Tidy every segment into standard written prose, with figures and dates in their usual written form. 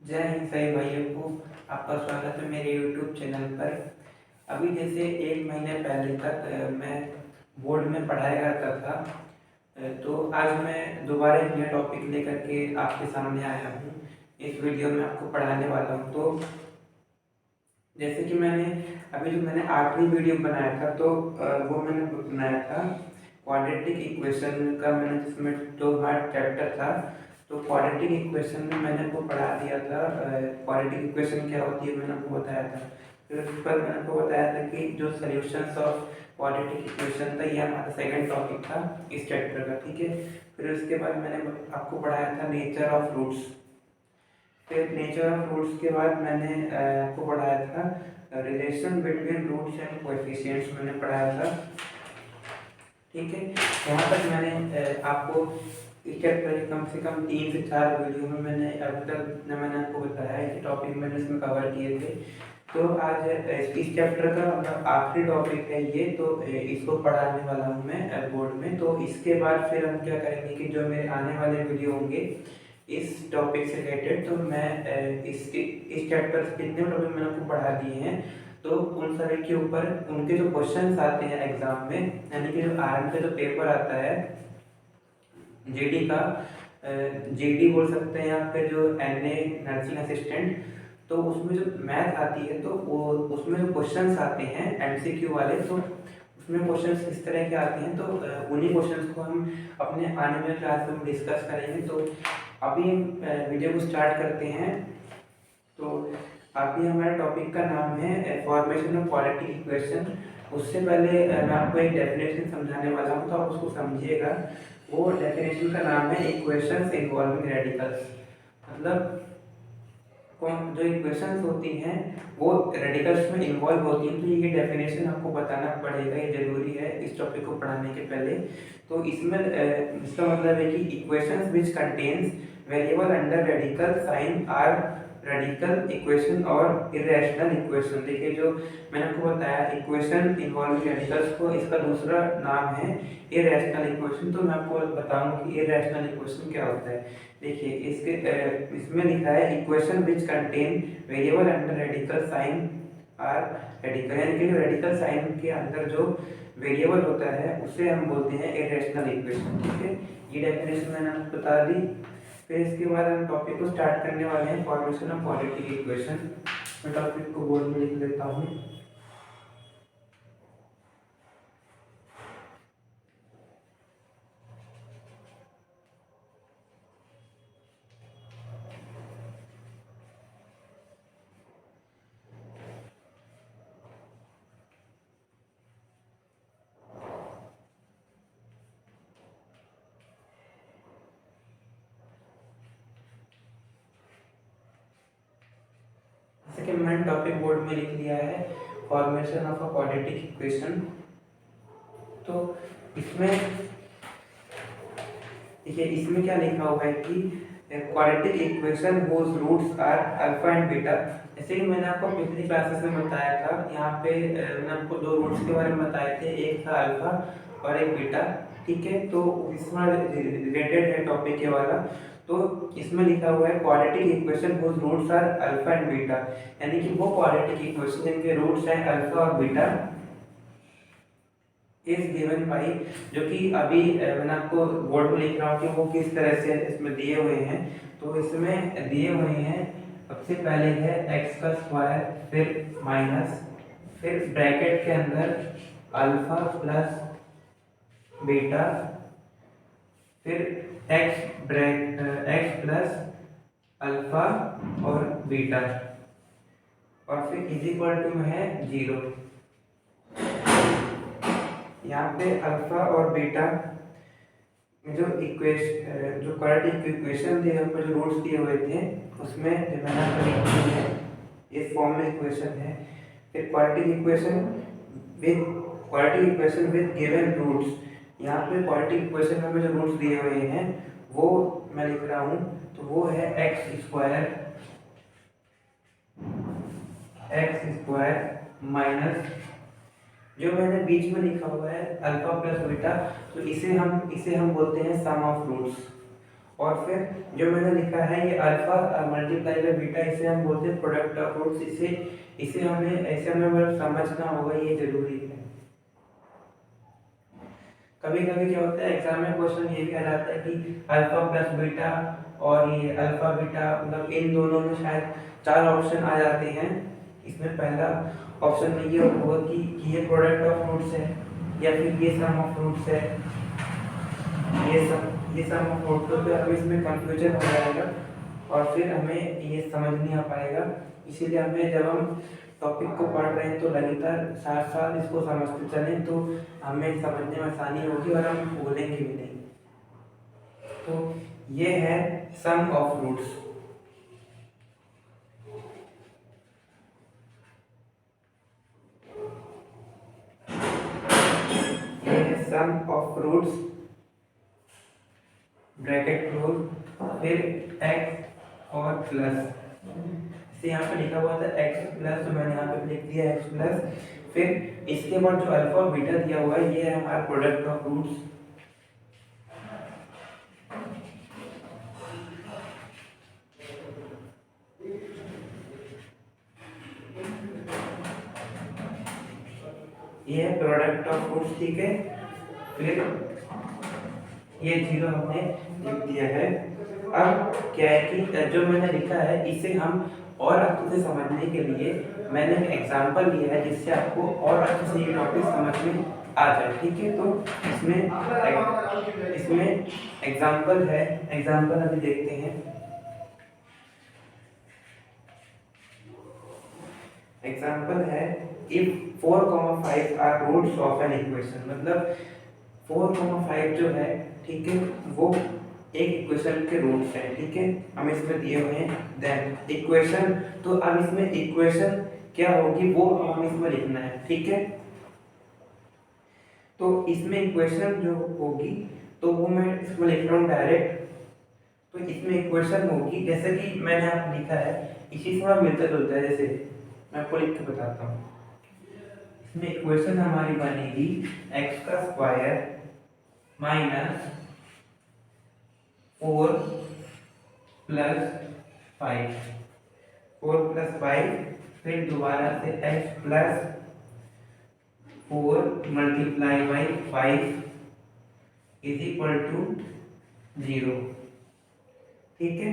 जय हिंद सभी भाइयों को। आपका स्वागत है मेरे YouTube चैनल पर। अभी जैसे 1 महीने पहले तक मैं बोर्ड में पढ़ाया करता था। तो आज मैं दोबारा एक नया टॉपिक लेकर के आपके सामने आया हूँ। इस वीडियो में आपको पढ़ाने वाला हूँ। तो जैसे कि मैंने आखिरी वीडियो बनाया था, तो वो मैंने बनाया था क्वाड्रेटिक इक्वेशन का। मैंने जिसमें जो हमारा चैप्टर था, तो क्वाड्रेटिक इक्वेशन में मैंने आपको पढ़ा दिया था। क्वाड्रेटिक इक्वेशन क्या होती है मैंने आपको बताया था। फिर उस पर मैंने आपको बताया था कि जो सॉल्यूशंस ऑफ क्वाड्रेटिक इक्वेशन था, ये हमारा सेकंड टॉपिक था इस चैप्टर का। ठीक है। फिर उसके बाद मैंने आपको पढ़ाया था नेचर ऑफ रूट्स। फिर नेचर ऑफ रूट्स के बाद मैंने आपको पढ़ाया था relation between roots and coefficients, मैंने पढ़ाया था। ठीक है। यहाँ तक मैंने आपको इस चैप्टर के कम से कम 3 से 4 वीडियो में मैंने अभी तक मैंने आपको बताया है कि टॉपिक मैंने इसमें कवर किए थे। तो आज इस चैप्टर का मतलब आखिरी टॉपिक है ये। तो इसको पढ़ाने वाला हूँ मैं बोर्ड में। तो इसके बाद फिर हम क्या करेंगे कि जो मेरे आने वाले वीडियो होंगे इस टॉपिक से रिलेटेड, तो मैं इस चैप्टर से जितने टॉपिक मैंने आपको पढ़ा दिए हैं, तो उन सभी के ऊपर उनके जो क्वेश्चंस आते हैं एग्जाम में, यानी कि जो आर्मी का जो पेपर आता है जीडी का, जीडी बोल सकते हैं, या फिर जो एनए नर्सिंग असिस्टेंट, तो उसमें जो मैथ आती है, तो वो उसमें जो क्वेश्चंस आते हैं एमसीक्यू वाले, तो उसमें क्वेश्चंस किस तरह के आते हैं, तो उन्हीं क्वेश्चंस को हम अपने आने वाले क्लास में डिस्कस करेंगे। तो अभी हम वीडियो को स्टार्ट करते हैं। तो अभी हमारे टॉपिक का नाम है फॉर्मेशन ऑफ क्वाड्रेटिक इक्वेशन। उससे पहले मैं आपको एक डेफिनेशन समझाने वाला हूँ, तो आप उसको समझिएगा। वो डेफिनेशन का नाम है इक्वेशंस इन्वॉल्विंग रेडिकल्स। मतलब कौन जो इक्वेशंस होती हैं वो रेडिकल्स में इन्वॉल्व होती हैं। तो ये डेफिनेशन आपको बताना पड़ेगा, ये जरूरी है इस टॉपिक को पढ़ाने के पहले। तो इसमें इसका मतलब है कि equations which contains variable under radical sign are radical equation और इरेशनल इक्वेशन। देखिए, जो मैंने आपको बताया इक्वेशन इन्वॉल्विंग रेडिकल्स को, इसका दूसरा नाम है इरेशनल इक्वेशन। तो मैं आपको बताऊंगा कि इरेशनल इक्वेशन क्या होता है। देखिए, इसमें लिखा है equation which contain variable under radical sign are radical, यानी कि जो रेडिकल साइन के अंदर जो वेरिएबल होता है उसे हम बोलते हैं इरेशनल इक्वेशन। ठीक है। ये डेफिनेशन मैंने आपको बता दी। फिर इसके बाद हम टॉपिक को स्टार्ट करने वाले हैं फॉर्मेशन ऑफ क्वाड्रेटिक इक्वेशन। मैं टॉपिक को बोर्ड में लिख लेता हूँ। जैसे कि मैंने टॉपिक बोर्ड में लिख लिया है formation of a quadratic equation. तो इसमें देखिए, इसमें क्या लिखा हुआ है कि quadratic equation whose roots are alpha and beta. जैसे कि मैंने आपको पिछली क्लासेस में बताया था, यहाँ पे मैंने आपको 2 रूट्स के बारे में बताए थे, एक था अल्फा और एक बीटा। ठीक है। तो इसमें रिलेटेड है टॉपिक के वाला। तो इसमें लिखा हुआ है quadratic equation whose roots are alpha and beta, यानी कि वो क्वाड्रेटिक इक्वेशन जिनके रूट्स हैं अल्फा और बीटा इज गिवन बाई, जो कि अभी मैंने आपको बोर्ड में लिख रहा हूँ कि वो किस तरह से इसमें दिए हुए हैं। तो इसमें दिए हुए हैं, सबसे पहले है एक्स का स्क्वायर, फिर माइनस, फिर ब्रैकेट के अंदर अल्फा प्लस बीटा, फिर एक्स प्लस अल्फा और बीटा, और फिर इज इक्वल टू में है 0। यहाँ पे अल्फा और बीटा जो क्वाड्रेटिक इक्वेशन दिए हुए, जो रूट्स दिए हुए थे, उसमें जो मैंने आपको लिखी है इस फॉर्म में इक्वेशन है। फिर quadratic equation with given roots, यहाँ पे क्वाड्रेटिक इक्वेशन में जो रूट्स दिए हुए हैं वो मैं लिख रहा हूँ। तो वो है एक्स स्क्वायर माइनस, जो मैंने बीच में लिखा हुआ है अल्फा प्लस बीटा, तो इसे हम बोलते हैं सम ऑफ रूट्स। और फिर जो मैंने लिखा है ये अल्फा मल्टीप्लाई बाय बीटा, इसे हम बोलते हैं प्रोडक्ट ऑफ रूट्स। इसे इसे हमें ऐसे हमें मतलब समझना होगा, ये जरूरी है। कभी कभी क्या होता है एग्जाम में क्वेश्चन ये भी आ जाता है कि अल्फा प्लस बीटा और ये अल्फा बीटा, मतलब इन दोनों में शायद 4 ऑप्शन आ जाते हैं। इसमें पहला ऑप्शन में ये होगा कि ये प्रोडक्ट ऑफ रूट्स है, या फिर ये सम ऑफ रूट्स है, ये सम ऑफ रूट्स। तो फिर हमें इसमें कंफ्यूजन हो जाएगा और फिर हमें ये समझ नहीं आ पाएगा। इसीलिए हमें जब हम टॉपिक को पढ़ रहे हैं तो लगातार साथ साथ इसको समझते चलें, तो हमें समझने में आसानी होगी और हम भूलेंगे भी नहीं। तो ये है सम ऑफ रूट्स। ये है sum of roots, bracket close, फिर x और प्लस, इसे यहाँ पे लिखा हुआ था x प्लस, तो मैंने यहाँ पे लिख दिया x प्लस। फिर इसके बाद जो अल्फा और बीटा दिया हुआ है ये है हमारा प्रोडक्ट ऑफ रूट्स। ये है प्रोडक्ट ऑफ रूट्स, ठीक है। फिर ये 0 हमने लिख दिया है। अब क्या है कि जो मैंने लिखा है इसे हम और अच्छे से समझने के लिए मैंने एक एग्जांपल लिया है, जिससे आपको और अच्छे से ये टॉपिक समझ में आ जाए, ठीक है। तो इसमें एग्जांपल है, एग्जांपल अभी देखते हैं। एग्जांपल है if 4, 5 are roots of an equation, मतलब 4, 5 जो है, ठीक है, वो एक इक्वेशन के रूट्स हैं, ठीक है, हम इसमें दिए हुए हैं। देन इक्वेशन, तो अब इसमें इक्वेशन क्या होगी वो हम इसमें लिखना है, ठीक है। तो इसमें इक्वेशन जो होगी तो वो मैं इसमें लिख रहा हूँ डायरेक्ट। तो इसमें इक्वेशन होगी जैसे कि मैंने आप लिखा है, इसी से थोड़ा मिलता जुलता है, जैसे मैं आपको लिख के बताता हूँ। इसमें इक्वेशन हमारी बनेगी x का स्क्वायर माइनस 4 प्लस 5, 4 प्लस 5, फिर दोबारा से x plus 4 multiply by 5 is equal to 0, ठीक है।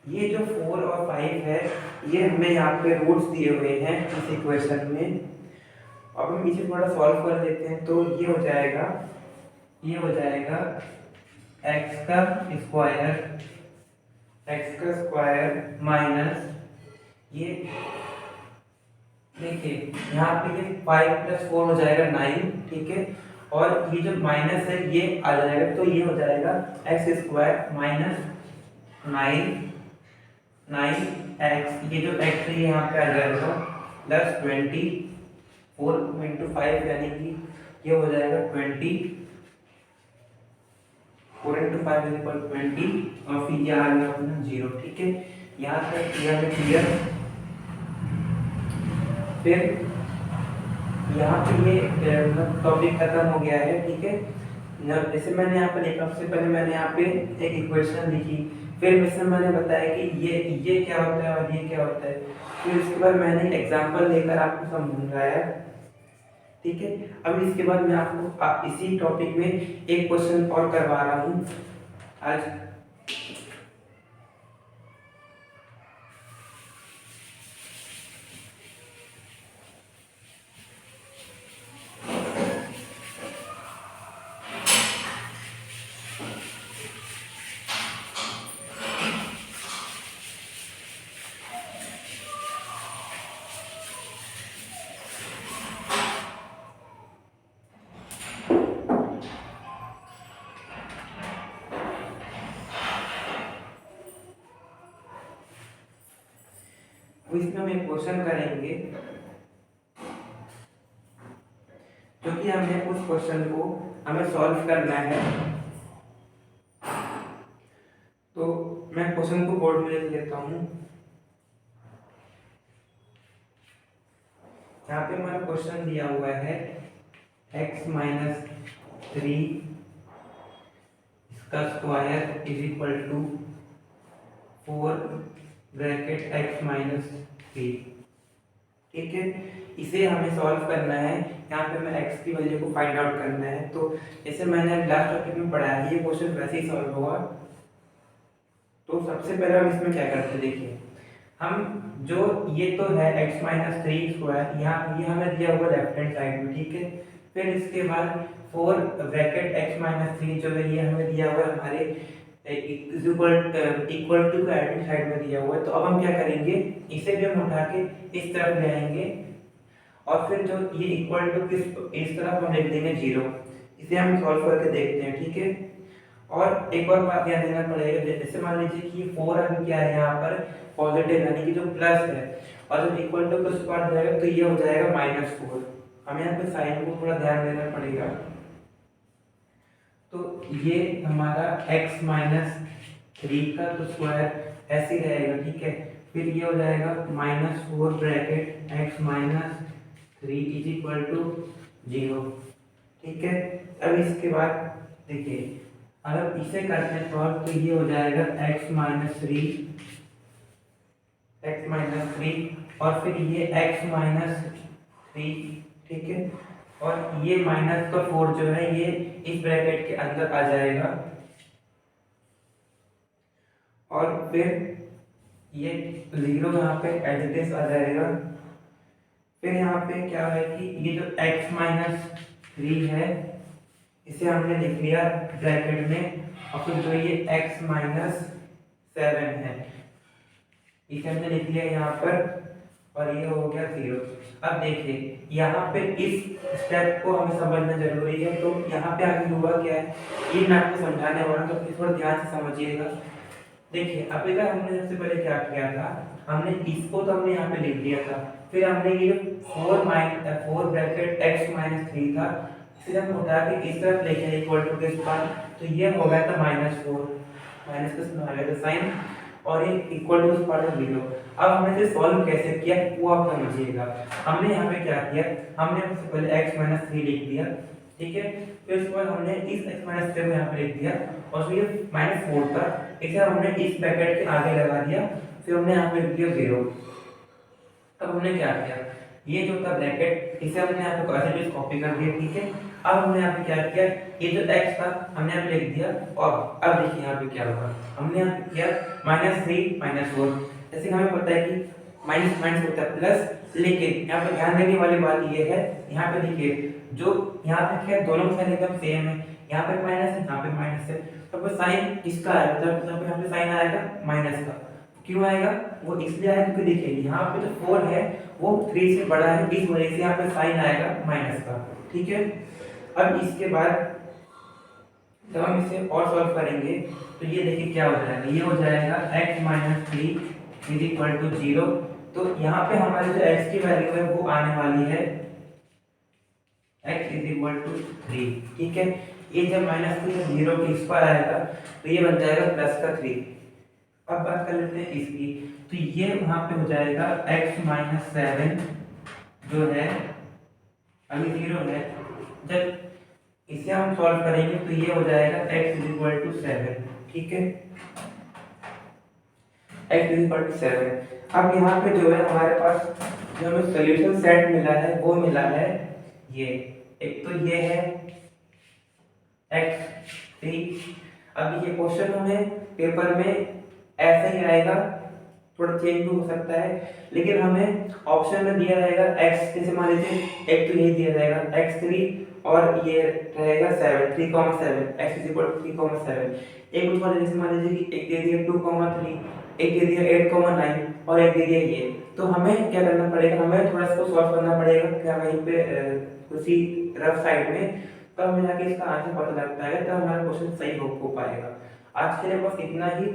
ये जो 4 और 5 है ये हमें यहाँ पे रूट्स दिए हुए हैं इस इक्वेशन में। अब हम इसे थोड़ा सॉल्व कर लेते हैं, तो ये हो जाएगा x का स्क्वायर माइनस, ये देखिए यहाँ पे ये 5 प्लस 4 हो जाएगा 9, ठीक है, और ये जो माइनस है ये आ जाएगा, तो ये हो जाएगा x स्क्वायर माइनस 9x, ये जो x है यहाँ पे आ जाएगा प्लस 20, 4 इंटू 5 यानी कि ये हो जाएगा 20, 4 इंटू 5 इज इक्वल 20, और फिर ये आ गया अपना 0, ठीक है। यहाँ तक क्लियर। फिर यहाँ पे ये टॉपिक खत्म हो गया है, ठीक है। जैसे मैंने यहाँ पे लिखा, सबसे पहले मैंने यहाँ पे एक इक्वेशन लिखी, फिर इसमें मैंने बताया कि ये क्या होता है और ये क्या होता है, फिर उसके बाद मैंने एग्जांपल लेकर आपको समझाया, ठीक है। अब इसके बाद मैं आपको इसी टॉपिक में एक क्वेश्चन और करवा रहा हूँ आज। इसमें हम एक क्वेश्चन करेंगे, क्योंकि हमें उस क्वेश्चन को हमें सॉल्व करना है। तो मैं क्वेश्चन को बोर्ड में लिख लेता हूँ। यहाँ पे हमारा क्वेश्चन दिया हुआ है x माइनस 3 का square is equal to 4 bracket x minus 3। ठीक है, इसे हमें सॉल्व करना है। यहाँ पे हमें x की वैल्यू को फाइंड आउट करना है। तो जैसे मैंने लास्ट टॉपिक में पढ़ा है, ये क्वेश्चन वैसे ही सॉल्व होगा। तो सबसे पहले हम इसमें क्या करते हैं, देखिए हम जो ये तो है x माइनस 3 स्क्वायर, यहाँ ये हमें दिया हुआ लेफ्ट हैंड साइड में। ठीक है, फिर इसके बाद 4 ब्रैकेट x माइनस 3 जो है ये हमें दिया हुआ है हमारे equal to right hand side में दिया हुआ है। तो अब हम क्या करेंगे, इसे भी हम उठा के इस तरफ ले आएंगे और फिर जो ये इक्वल टू इस तरफ हम लिख देंगे 0। इसे हम सॉल्व करके देखते हैं। ठीक है, और एक और बात ध्यान देना पड़ेगा, जैसे मान लीजिए कि ये 4 अभी क्या है यहाँ पर पॉजिटिव, यानी कि जो प्लस है, और जब इक्वल टू प्लस पार्ट जाएगा तो ये हो जाएगा -4। हमें यहाँ पे साइन को थोड़ा ध्यान देना पड़ेगा। तो ये हमारा x माइनस 3 का तो स्क्वायर ऐसे ही रहेगा। ठीक है, फिर ये हो जाएगा -4 bracket x minus 3 is equal to 0। ठीक है, अब इसके बाद देखिए अगर इसे करते हैं सॉल्व तो ये हो जाएगा x माइनस 3 और फिर ये x माइनस 3। ठीक है, और ये माइनस का 4 जो है ये इस ब्रैकेट के अंदर आ जाएगा, और फिर ये 0 यहाँ पे एडिटिव आ जाएगा। फिर यहाँ पे क्या है कि ये जो x माइनस 3 है इसे हमने लिख लिया ब्रैकेट में, और फिर जो ये x माइनस 7 है इसे हमने लिख लिया यहाँ पर, और ये हो गया 0। अब देखिए यहाँ पे इस स्टेप को हमें समझना जरूरी है। तो यहाँ पे आगे हुआ क्या है, ये मैं आपको समझाने वाला हूँ, तो थोड़ा ध्यान से समझिएगा। देखिए अभी तक हमने सबसे पहले क्या किया था, हमने इसको तो हमने यहाँ पे लिख दिया था, फिर हमने ये 4 ब्रैकेट x माइनस 3 था, फिर हम उठा के इस तरफ लेके इक्वल टू के पास, तो ये हो गया था -4, माइनस का आ गया था साइन, और ये इक्वल टू इस पार्ट 0। अब हमने इसे सॉल्व कैसे किया वो आप समझिएगा। हमने यहाँ पे क्या किया, हमने सबसे पहले x माइनस 3 लिख दिया। ठीक है, फिर उसके बाद हमने इस x माइनस 3 को यहाँ पे लिख दिया, और फिर -4 था इसे हमने इस ब्रैकेट के आगे लगा दिया, फिर हमने यहाँ पे लिख दिया 0। अब हमने क्या किया, ये जो था ब्रैकेट इसे हमने यहाँ पे ऐसे कॉपी कर दिया। ठीक है, अब हमने यहाँ पे क्या किया, ये जो x था हमने यहाँ पे लिख दिया, और अब देखिए यहाँ पे क्या होगा, हमने यहाँ पे किया -3 -4। जैसे हमें पता है कि माइनस माइनस होता है प्लस, लेकिन यहाँ पे ध्यान देने वाली बात ये है, यहाँ पे देखिए जो यहाँ पे क्या दोनों का साइन एकदम सेम है, यहाँ पे माइनस है यहाँ पे माइनस है, तो साइन इसका आएगा, मतलब यहाँ पे साइन आएगा माइनस का। क्यों आएगा, वो इसलिए आएगा क्योंकि देखिए यहाँ पे जो 4 है वो 3 से बड़ा है, इस वजह से यहाँ पे साइन आएगा माइनस का। ठीक है, अब इसके बाद जब हम इसे और सॉल्व करेंगे तो ये देखिए क्या हो जाएगा, ये हो जाएगा x minus 3 is equal to 0। तो यहाँ पे हमारी जो x की वैल्यू है वो आने वाली है x इज इक्वल टू 3। ठीक है, ये जब -3 0 के इस पर आएगा तो ये बन जाएगा प्लस का 3। अब बात कर लेते हैं इसकी, तो ये वहां पे हो जाएगा x माइनस 7 जो है अभी 0 है, जब इसे हम सॉल्व करेंगे तो ये हो जाएगा x इज इक्वल टू 7। ठीक है, x इज इक्वल टू 7। अब यहाँ पे जो है हमारे पास जो हमें सॉल्यूशन सेट मिला है वो मिला है ये, एक तो ये है x3। अब ये क्वेश्चन हमें पेपर में ऐसा ही आएगा, थोड़ा चेंज भी हो सकता है, लेकिन हमें ऑप्शन में दिया रहेगा x, जैसे मान लीजिए एक तो यही दिया रहेगा x3 और ये रहेगा 7 3,7 x इज इक्वल टू 3,7। एक ऊपर जैसे मान लीजिए कि एक दे दिया 2,3, एक दे दिया 8,9 और एक दे दिया ये, तो हमें क्या करना पड़ेगा, हमें थोड़ा इसको सॉल्व करना पड़ेगा क्या वहीं पे उसी रफ साइड में, तब हमें जाके इसका आंसर पता लगता है, तब हमारा क्वेश्चन सही हो पाएगा। आज के लिए बस इतना ही।